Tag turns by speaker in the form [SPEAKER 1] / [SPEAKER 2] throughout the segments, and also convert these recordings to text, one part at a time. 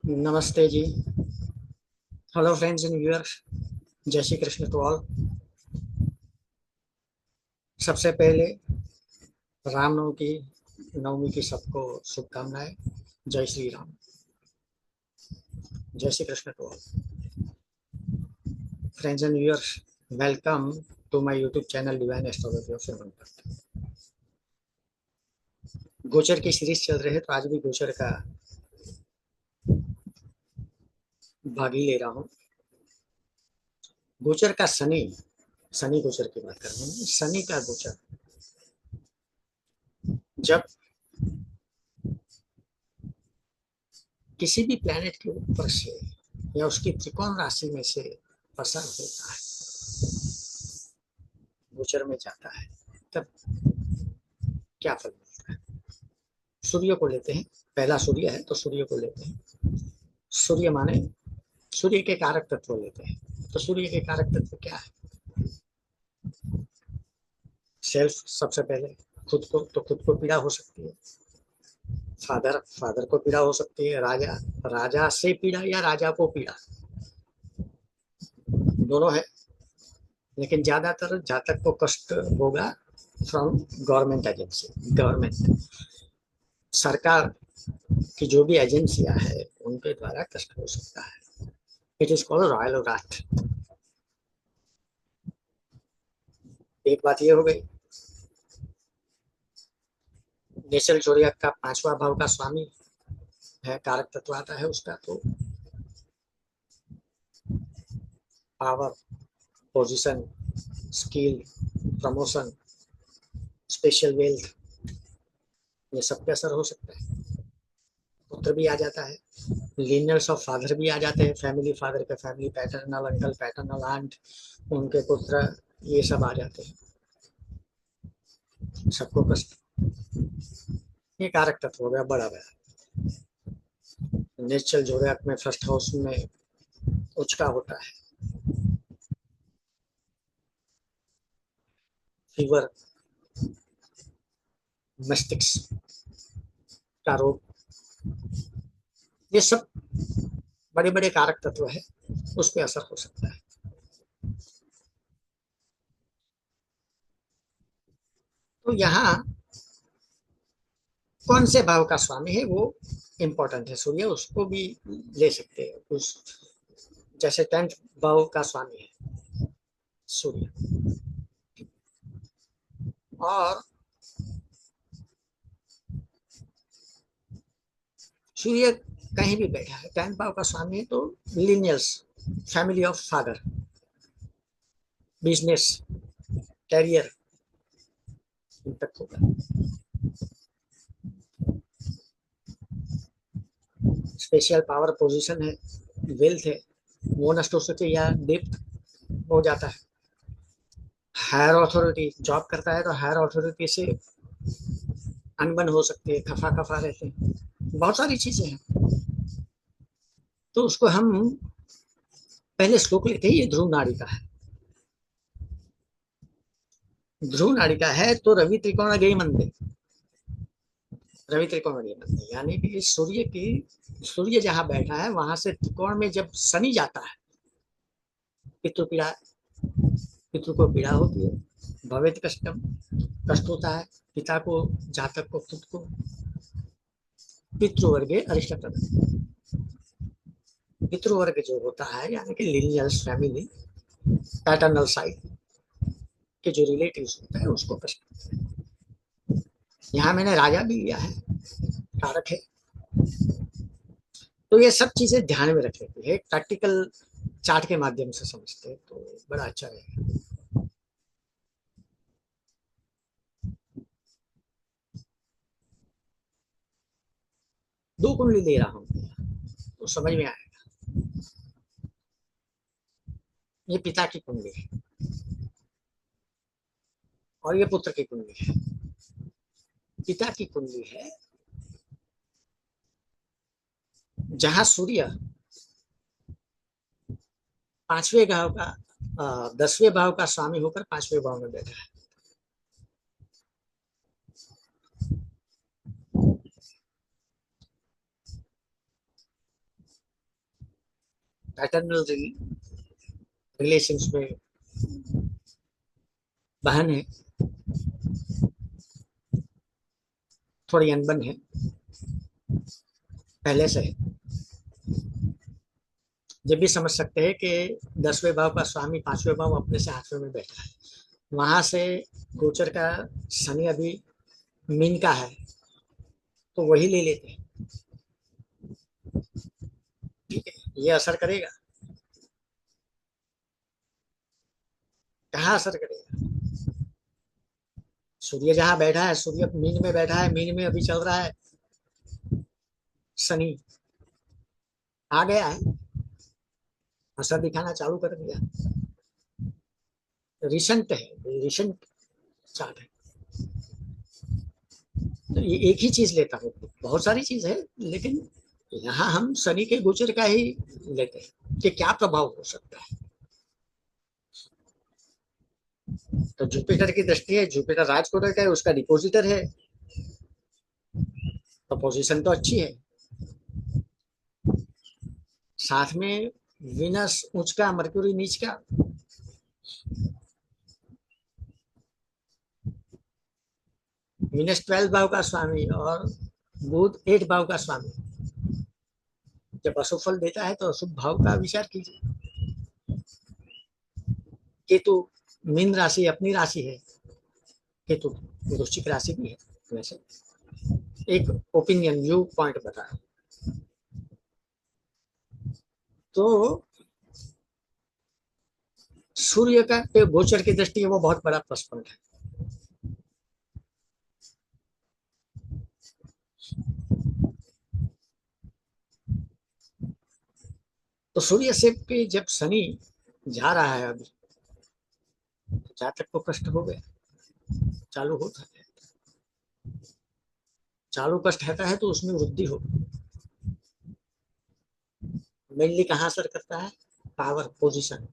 [SPEAKER 1] नमस्ते जी। Hello friends and viewers. जय श्री कृष्ण टू ऑल। सबसे पहले रामनवमी की सबको शुभकामनाएं। जय श्री राम। जय Shri Krishna to all friends and viewers. Welcome to my YouTube channel divine astrology of Hemant. गोचर की सीरीज चल रही है, तो आज भी गोचर का भाग ही ले रहा हूँ। गोचर का शनि शनि गोचर की बात कर रहा हूँ। शनि का गोचर जब किसी भी प्लेनेट के ऊपर से या उसकी त्रिकोण राशि में से पसार होता है, गोचर में जाता है, तब क्या फल मिलता है। सूर्य को लेते हैं। पहला सूर्य है तो सूर्य को लेते हैं। सूर्य माने सूर्य के कारक तत्व लेते हैं। तो सूर्य के कारक तत्व क्या है? सेल्फ सबसे पहले। खुद को पीड़ा हो सकती है। फादर को पीड़ा हो सकती है। राजा राजा से पीड़ा या राजा को पीड़ा, दोनों है। लेकिन ज्यादातर जातक को कष्ट होगा फ्रॉम गवर्नमेंट एजेंसी। गवर्नमेंट सरकार की जो भी एजेंसियां है उनके द्वारा कष्ट हो सकता है। इट इज कॉल्ड रॉयल रात। एक बात ये हो गई। नेचुरल जोड़िया का पांचवा भाव का स्वामी है, कारक तत्व आता है उसका, तो power, position, skill, promotion, special wealth, ये सब पे असर हो सकता है। पुत्र भी आ जाता है। लीनियर्स ऑफ फादर भी आ जाते हैं। फैमिली, फादर के family, paternal uncle, paternal aunt, उनके पुत्र, ये सब आ जाते हैं। सबको कष्ट, ये कारक तत्व हो गया बड़ा बड़ा। नेचुरल जोड़क में फर्स्ट हाउस में उच्च का होता है। फीवर, मस्तिष्क का रोग, ये सब बड़े बड़े कारक तत्व है, उस पर असर हो सकता है। तो यहाँ कौन से भाव का स्वामी है वो इम्पोर्टेंट है। सूर्य, उसको भी ले सकते हैं। उस जैसे 10th भाव का स्वामी है सूर्य। और सूर्य कहीं भी बैठा है, 10th भाव का स्वामी है, तो लिनियल्स, family of father, business, career, impact होगा। स्पेशल पावर पोजीशन है, वेल्थ है, वो नष्ट हो सकती है या डिप्थ हो जाता है। हायर अथॉरिटी, जॉब करता है तो हायर अथॉरिटी से अनबन हो सकती है, खफा खफा रहते हैं, बहुत सारी चीजें हैं। तो उसको हम पहले श्लोक लेते हैं। ये ध्रुव नाड़ी का है। ध्रुव नाड़ी का है तो रवि त्रिकोण गई मंदिर, रवि त्रिकोण गई मंदिर यानी कि सूर्य जहां बैठा है वहां से त्रिकोण में जब शनि जाता है, पितृ पीड़ा, पितृ को पीड़ा होती है। भवित कष्टम, कष्ट होता है पिता को, जातक को, खुद को। पितृवर्ग अरिष्ट, पितृवर्ग जो होता है यानी कि लिनियल्स फैमिली, पैटर्नल साइड के जो रिलेटिव्स होता है उसको कष्ट। यहाँ मैंने राजा भी लिया है, कारक है। तो ये सब चीजें ध्यान में रखने की है। प्रैक्टिकल चार्ट के माध्यम से समझते हैं तो बड़ा अच्छा रहेगा। दो कुंडली दे रहा हूँ तो समझ में आएगा। ये पिता की कुंडली है और ये पुत्र की कुंडली है। पिता की कुंडली है जहां सूर्य पांचवें भाव का, 10वें भाव का स्वामी होकर पांचवें भाव में बैठा है। पैटर्नल रिलेशंस में बहन है, थोड़ी अनबन है पहले से है। जब भी समझ सकते हैं कि 10वें भाव का स्वामी 5वें भाव अपने से 8वें में बैठा है, वहां से गोचर का शनि अभी मीन का है, तो वही ले लेते हैं। ठीक है, ये असर करेगा। कहाँ असर करेगा? सूर्य जहां बैठा है, सूर्य मीन में बैठा है, मीन में अभी चल रहा है शनि, आ गया है, असर दिखाना चालू कर दिया। रिसेंट है, रिसेंट चार्ट है। तो ये एक ही चीज लेता हूँ, बहुत सारी चीज है, लेकिन यहाँ हम शनि के गोचर का ही लेते हैं कि क्या प्रभाव हो सकता है। तो जुपिटर की दृष्टि है, जुपिटर राजकोटक है, उसका डिपोजिटर है, तो पोजीशन तो अच्छी है। साथ में विनस उच्च का, मरक्यूरी नीच का, विनस 12 भाव का स्वामी और बुध 8 भाव का स्वामी। जब अशुभ फल देता है तो अशुभ भाव का विचार कीजिए। केतु मीन राशि अपनी राशि है, केतु वृश्चिक राशि भी है। वैसे एक ओपिनियन व्यू पॉइंट बता, तो सूर्य का गोचर की दृष्टि है, वो बहुत बड़ा प्लस पॉइंट है। तो सूर्य से पे जब शनि जा रहा है अभी, तो जातक को कष्ट हो गया, चालू होता है, चालू कष्ट रहता है तो उसमें वृद्धि हो। मेनली कहाँ असर करता है? पावर पोजीशन,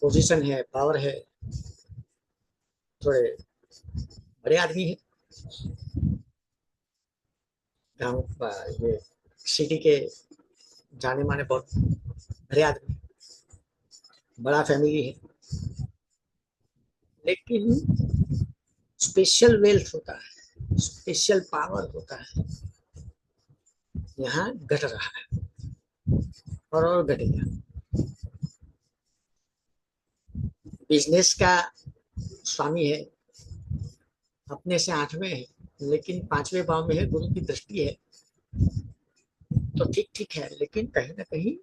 [SPEAKER 1] पोजीशन है, पावर है, थोड़े बड़े आदमी है, गाँव ये सिटी के जाने माने बहुत बड़े आदमी, बड़ा फैमिली है, लेकिन स्पेशल वेल्थ होता है, स्पेशल पावर होता है, यहाँ घट रहा है और घटेगा। बिजनेस का स्वामी है, अपने से 8वें है, लेकिन 5वें भाव में है, गुरु की दृष्टि है, तो ठीक ठीक है, लेकिन कहीं ना कहीं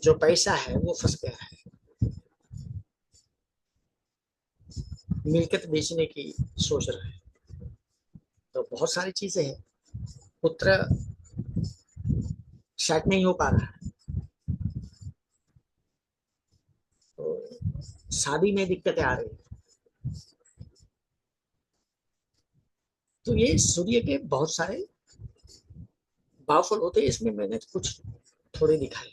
[SPEAKER 1] जो पैसा है वो फंस गया है। मिलकत बेचने की सोच रहा है, तो बहुत सारी चीजें हैं। पुत्र सेट नहीं हो पा रहा है, तो शादी में दिक्कतें आ रही है। तो ये सूर्य के बहुत सारे पावरफुल होते हैं, इसमें मैंने कुछ थोड़े दिखाए।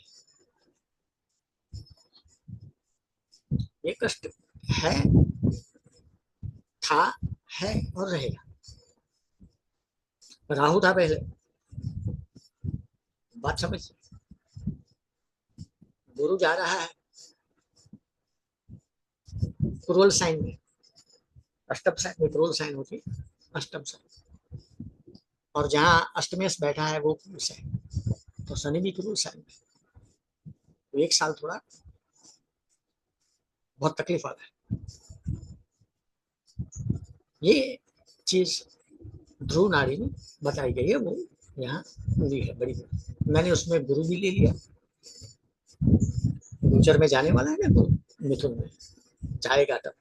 [SPEAKER 1] ये कष्ट है, था, है और रहेगा। राहु था पहले, बात समझ, गुरु जा रहा है क्रूरल साइन में, अष्टम साइन में क्रूरल साइन होती है, अष्टम साइन, और जहां अष्टमेश बैठा है वो क्रूरल साइन, तो शनि भी क्रूरल साइन में, तो एक साल थोड़ा बहुत तकलीफ वाला है। ये चीज ध्रुव नाड़ी में बताई गई है, वो यहाँ पूरी है बड़ी। मैंने उसमें गुरु भी ले लिया, गोचर में जाने वाला है ना गुरु, मिथुन में जाएगा तब,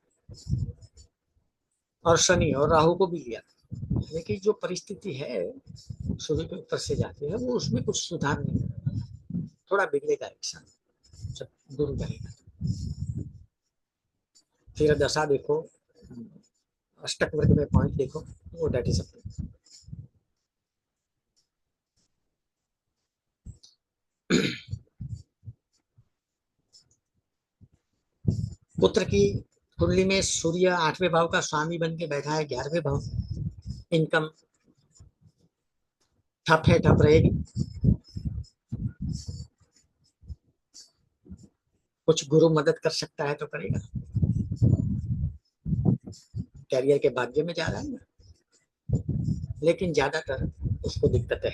[SPEAKER 1] और शनि और राहु को भी लिया। लेकिन जो परिस्थिति है सूर्य के ऊपर से जाती है, वो उसमें कुछ सुधार नहीं है, थोड़ा बिगड़ेगा एक साथ जब गुरु जाएगा। फिर दशा देखो, अष्टक वर्ग में पॉइंट देखो, वो डेट इज पुत्र की कुंडली में सूर्य 8वें भाव का स्वामी बन के बैठा है, 11वें भाव, इनकम ठप है, ठप रहेगी। कुछ गुरु मदद कर सकता है तो करेगा। कैरियर के भाग्य में जा रहा है ना, लेकिन ज्यादातर उसको दिक्कत है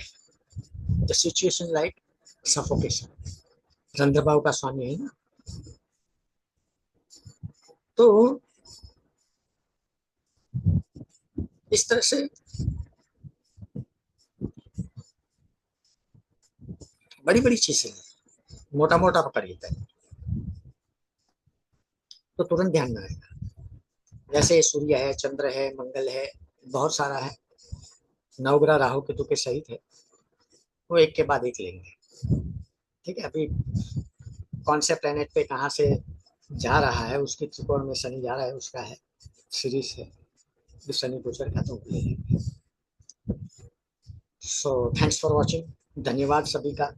[SPEAKER 1] the situation like suffocation. Chandrababu का स्वामी है ना, तो इस तरह से बड़ी बड़ी चीजें मोटा मोटा पकड़ लेता है तो तुरंत ध्यान में आएगा। जैसे सूर्य है, चंद्र है, मंगल है, बहुत सारा है, नवग्रह राहु केतु के सहित है, वो एक के बाद एक लेंगे। ठीक है, अभी कौन से प्लेनेट पे कहाँ से जा रहा है, उसकी त्रिकोण में शनि जा रहा है, उसका है सीरीज है, शनि गोचर का तो ले लेंगे। सो थैंक्स फॉर वॉचिंग, धन्यवाद सभी का।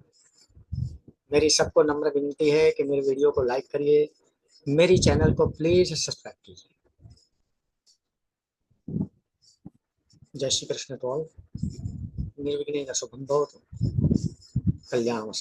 [SPEAKER 1] मेरी सबको नम्र विनती है कि मेरे वीडियो को लाइक करिए, मेरी चैनल को प्लीज सब्सक्राइब कीजिए। जय श्री कृष्ण। तो निर्विघ्नेन शुभम भवतु, कल्याण।